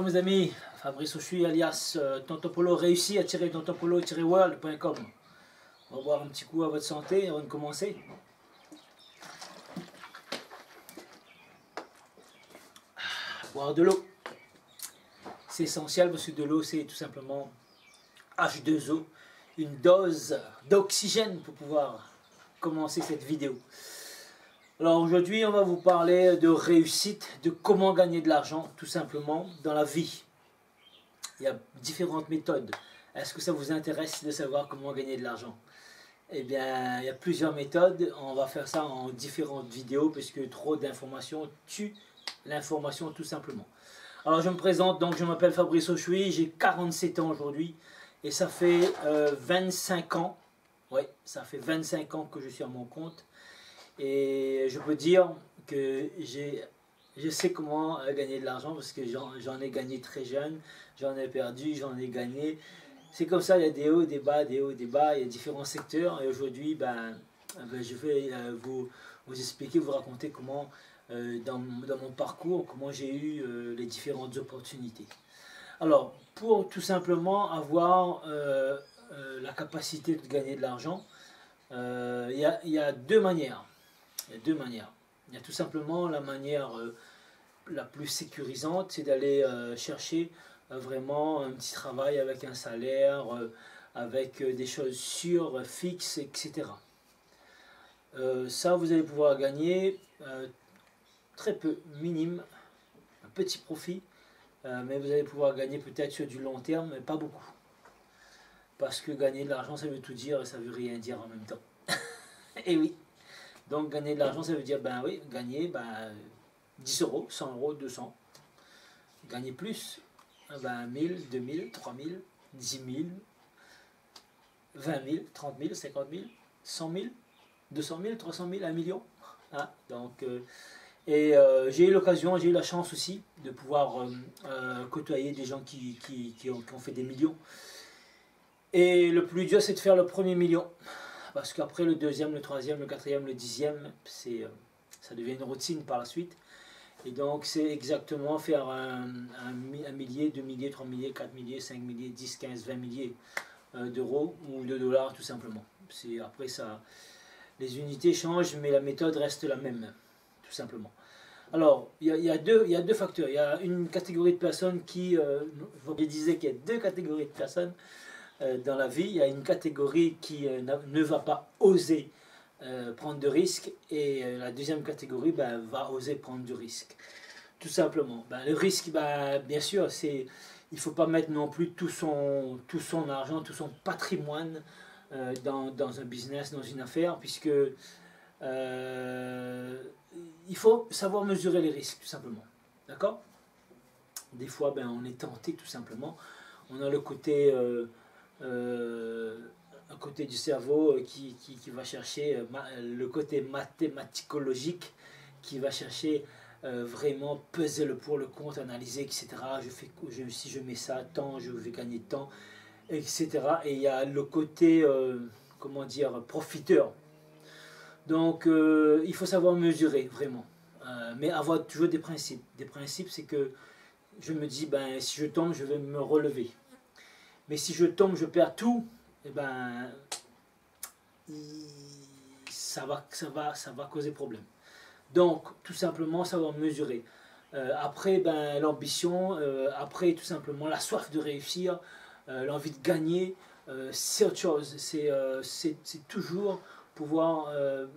mes amis, Fabrice Ochui alias Tonton Polo réussi à tirer tontonpolo-world.com. On va boire un petit coup à votre santé avant de commencer. Boire de l'eau. C'est essentiel parce que de l'eau c'est tout simplement H2O, une dose d'oxygène pour pouvoir commencer cette vidéo. Alors aujourd'hui on va vous parler de réussite, de comment gagner de l'argent tout simplement dans la vie. Il y a différentes méthodes. Est-ce que ça vous intéresse de savoir comment gagner de l'argent? Eh bien il y a plusieurs méthodes, on va faire ça en différentes vidéos puisque trop d'informations tue l'information tout simplement. Alors je me présente, donc je m'appelle Fabrice Ochui, j'ai 47 ans aujourd'hui et ça fait 25 ans, ouais, ça fait 25 ans que je suis à mon compte et je peux dire que je sais comment gagner de l'argent parce que j'en ai gagné très jeune, j'en ai perdu, j'en ai gagné. C'est comme ça, il y a des hauts, des bas, des hauts, des bas, il y a différents secteurs et aujourd'hui je vais vous expliquer, vous raconter comment dans mon parcours, comment j'ai eu les différentes opportunités. Alors, pour tout simplement avoir la capacité de gagner de l'argent, il y a deux manières. Il y a deux manières. Il y a tout simplement la manière la plus sécurisante, c'est d'aller chercher vraiment un petit travail avec un salaire, avec des choses sûres, fixes, etc. Ça, vous allez pouvoir gagner très peu, minime, un petit profit, mais vous allez pouvoir gagner peut-être sur du long terme, mais pas beaucoup. Parce que gagner de l'argent, ça veut tout dire et ça veut rien dire en même temps. Et oui, donc gagner de l'argent, ça veut dire, ben oui, gagner 10 euros, 100 euros, 200. Gagner plus, 1000, 2000, 3000, 10 000, 20 000, 30 000, 50 000, 100 000, 200 000, 300 000, 1 million. Hein, donc... j'ai eu l'occasion, j'ai eu la chance aussi de pouvoir côtoyer des gens qui ont fait des millions. Et le plus dur, c'est de faire le premier million. Parce qu'après le deuxième, le troisième, le quatrième, le dixième, ça devient une routine par la suite. Et donc, c'est exactement faire un millier, 2 milliers, 3 milliers, 4 milliers, 5 milliers, 10, 15, 20 milliers d'euros ou de dollars tout simplement. Après, les unités changent, mais la méthode reste la même. Tout simplement. Alors, il y a deux facteurs. Il y a une catégorie de personnes qui... je disais qu'il y a deux catégories de personnes dans la vie. Il y a une catégorie qui ne va pas oser prendre de risques et la deuxième catégorie va oser prendre du risque. Tout simplement. Le risque, bien sûr, il ne faut pas mettre non plus tout son argent, tout son patrimoine dans un business, dans une affaire, puisque... il faut savoir mesurer les risques, tout simplement. D'accord? Des fois, on est tenté, tout simplement. On a le côté, un côté du cerveau qui va chercher, le côté mathématicologique, qui va chercher vraiment peser le pour, le contre, analyser, etc. Si je mets ça, tant, je vais gagner tant, etc. Et il y a le côté, comment dire, profiteur. Donc, il faut savoir mesurer, vraiment. Mais avoir toujours des principes. Des principes, c'est que je me dis, si je tombe, je vais me relever. Mais si je tombe, je perds tout, ça va causer problème. Donc, tout simplement, savoir mesurer. Après, l'ambition, après, tout simplement, la soif de réussir, l'envie de gagner, c'est autre chose. C'est toujours... pouvoir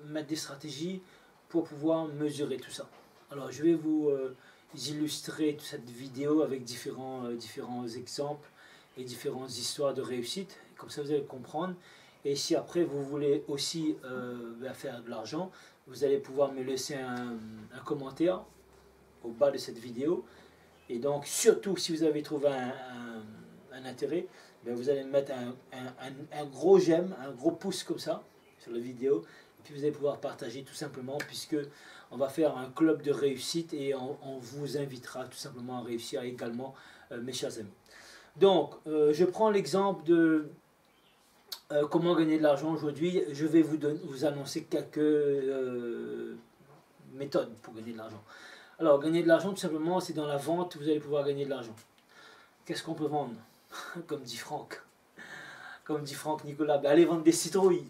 mettre des stratégies pour pouvoir mesurer tout ça. Alors je vais vous illustrer toute cette vidéo avec différents exemples et différentes histoires de réussite, comme ça vous allez comprendre. Et si après vous voulez aussi faire de l'argent, vous allez pouvoir me laisser un commentaire au bas de cette vidéo. Et donc surtout si vous avez trouvé un intérêt, vous allez mettre un gros j'aime, un gros pouce comme ça sur la vidéo, et puis vous allez pouvoir partager tout simplement, puisque on va faire un club de réussite et on vous invitera tout simplement à réussir également, mes chers amis. Donc je prends l'exemple de comment gagner de l'argent aujourd'hui. Je vais vous annoncer quelques méthodes pour gagner de l'argent. Alors gagner de l'argent tout simplement, c'est dans la vente, vous allez pouvoir gagner de l'argent. qu'est-ce qu'on peut vendre? Comme dit Franck. Comme dit Franck Nicolas, ben allez vendre des citrouilles.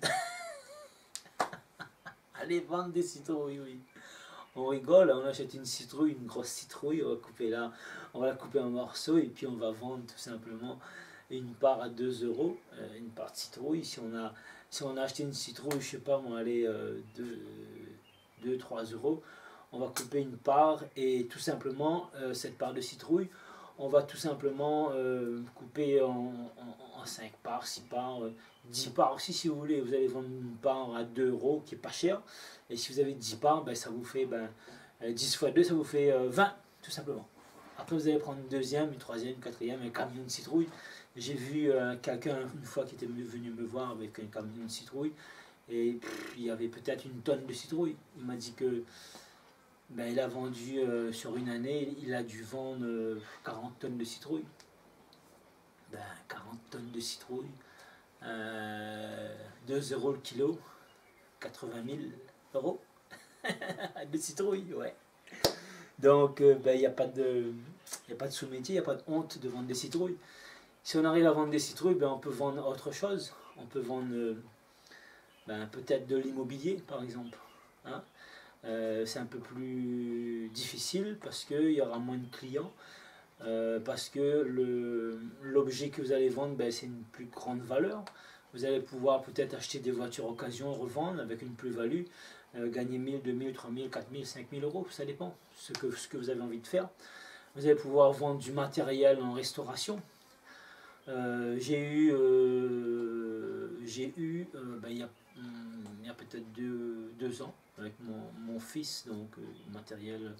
Allez vendre des citrouilles, oui. On rigole, on achète une citrouille, une grosse citrouille, on va la couper en morceaux et puis on va vendre tout simplement une part à 2 euros, une part de citrouille. Si on a acheté une citrouille, je sais pas moi, allez, 2-3 euros, on va couper une part et tout simplement cette part de citrouille, on va tout simplement couper en 5 parts, 6 parts, 10 parts aussi si vous voulez. Vous allez vendre une part à 2 euros qui est pas cher. Et si vous avez 10 parts, ben, ça vous fait 10 fois 2, ça vous fait 20 tout simplement. Après vous allez prendre une deuxième, une troisième, une quatrième, un camion de citrouille. J'ai vu quelqu'un une fois qui était venu me voir avec un camion de citrouille. Et il y avait peut-être une tonne de citrouille. Il m'a dit que ben, il a vendu sur une année, il a dû vendre 40 tonnes de citrouille. Ben, 40 tonnes de citrouille, 2 euros le kilo, 80 000 euros de citrouille, ouais. Donc, ben, il n'y a pas de sous-métier, il n'y a pas de honte de vendre des citrouilles. Si on arrive à vendre des citrouilles, ben, on peut vendre autre chose. On peut vendre ben, peut-être de l'immobilier, par exemple. Hein. C'est un peu plus difficile parce qu'il y aura moins de clients, parce que l'objet que vous allez vendre, ben, c'est une plus grande valeur. Vous allez pouvoir peut-être acheter des voitures occasion, revendre avec une plus-value, gagner 1000, 2000, 3000, 4000, 5000 euros, ça dépend ce que vous avez envie de faire. Vous allez pouvoir vendre du matériel en restauration. J'ai eu ben, il y a peut-être 2 ans avec mon fils, donc matériel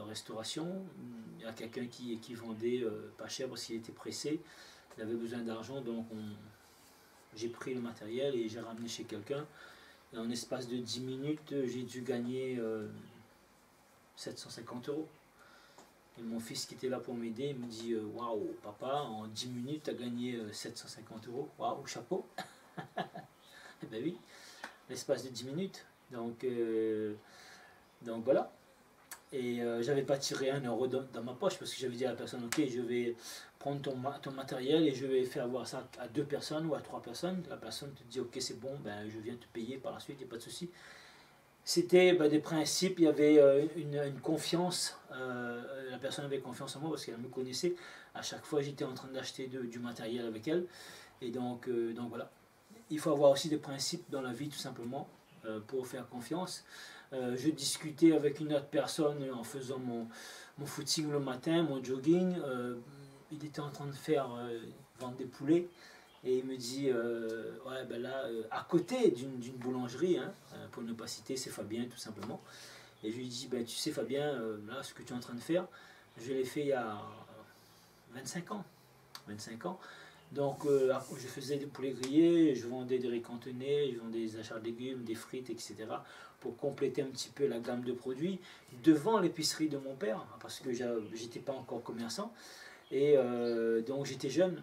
restauration. Il y a quelqu'un qui vendait pas cher parce qu'il était pressé, il avait besoin d'argent, donc j'ai pris le matériel et j'ai ramené chez quelqu'un. Et en espace de 10 minutes, j'ai dû gagner 750 euros. Et mon fils qui était là pour m'aider, il me dit waouh, papa, en 10 minutes, tu as gagné 750 euros. Waouh, chapeau. Eh ben oui, l'espace de 10 minutes. Donc voilà. Et j'avais pas tiré 1 euro dans ma poche parce que j'avais dit à la personne, ok, je vais prendre ton matériel et je vais faire voir ça à 2 personnes ou à 3 personnes. La personne te dit, ok, c'est bon, ben, je viens te payer par la suite, il n'y a pas de souci. C'était des principes, il y avait une confiance, la personne avait confiance en moi parce qu'elle me connaissait. À chaque fois, j'étais en train d'acheter du matériel avec elle. Et donc voilà. Il faut avoir aussi des principes dans la vie, tout simplement, pour faire confiance. Je discutais avec une autre personne en faisant mon footing le matin, mon jogging. Il était en train de vendre des poulets. Et il me dit, ouais, ben là, à côté d'une boulangerie, hein, pour ne pas citer, c'est Fabien tout simplement. Et je lui dis, ben, tu sais Fabien, là, ce que tu es en train de faire, je l'ai fait il y a 25 ans. 25 ans. Donc, je faisais des poulets grillés, je vendais des riz cantonais, je vendais des achats de légumes, des frites, etc. pour compléter un petit peu la gamme de produits devant l'épicerie de mon père, parce que j'étais pas encore commerçant. Et donc, j'étais jeune.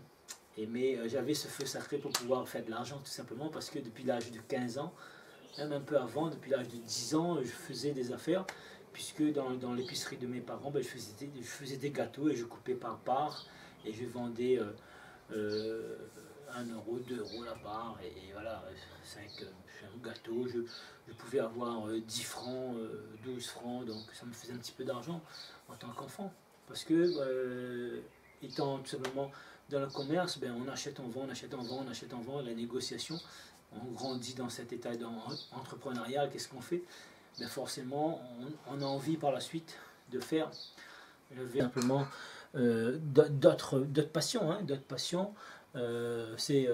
Mais j'avais ce feu sacré pour pouvoir faire de l'argent tout simplement parce que depuis l'âge de 15 ans, même un peu avant, depuis l'âge de 10 ans, je faisais des affaires puisque dans l'épicerie de mes parents, ben, je faisais des gâteaux et je coupais par part et je vendais 1 euro, 2 euros la part et voilà, 5 gâteaux, je pouvais avoir 10 francs, 12 francs, donc ça me faisait un petit peu d'argent en tant qu'enfant parce que étant tout simplement dans le commerce, ben, on achète, on vend, on achète, on vend, on achète, on vend, la négociation, on grandit dans cet état entrepreneurial, qu'est-ce qu'on fait? Ben forcément, on a envie par la suite de faire simplement d'autres passions. Hein, d'autres passions. C'est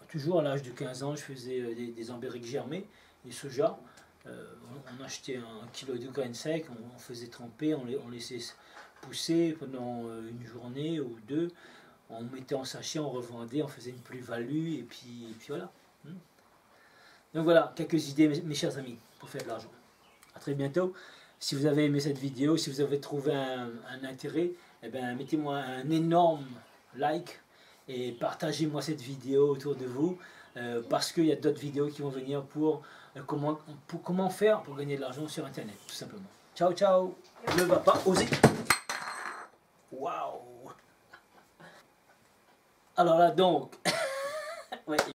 toujours à l'âge de 15 ans, je faisais des embériques germées, des soja. On achetait 1 kilo de graines secs, on faisait tremper, on laissait pousser pendant une journée ou 2, on mettait en sachet, on revendait, on faisait une plus-value et puis voilà. Donc voilà, quelques idées mes chers amis pour faire de l'argent. A très bientôt. Si vous avez aimé cette vidéo, si vous avez trouvé un intérêt, eh ben, mettez-moi un énorme like et partagez-moi cette vidéo autour de vous parce qu'il y a d'autres vidéos qui vont venir pour comment faire pour gagner de l'argent sur internet tout simplement. Ciao ciao. Ne va pas oser. Waouh. Alors là, donc, ouais,